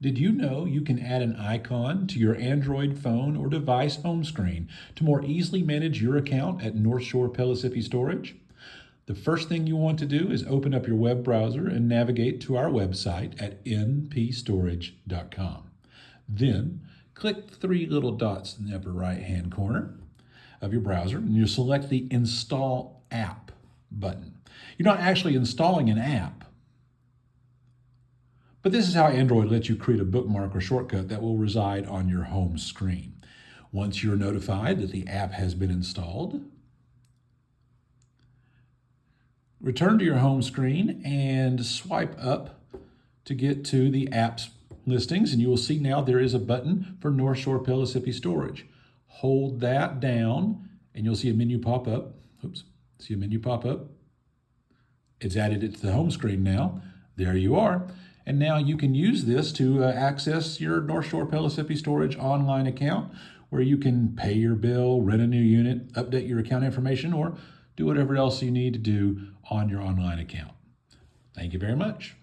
Did you know you can add an icon to your Android phone or device home screen to more easily manage your account at North Shore Pellissippi Storage? The first thing you want to do is open up your web browser and navigate to our website at npstorage.com. Then click the three little dots in the upper right hand corner of your browser and you'll select the Install App button. You're not actually installing an app, but this is how Android lets you create a bookmark or shortcut that will reside on your home screen. Once you're notified that the app has been installed, return to your home screen and swipe up to get to the app's listings, and you will see now there is a button for North Shore Pellissippi Storage. Hold that down and you'll see a menu pop up. See a menu pop up? It's added it to the home screen now. There you are. And now you can use this to access your North Shore Pellissippi Storage online account where you can pay your bill, rent a new unit, update your account information, or do whatever else you need to do on your online account. Thank you very much.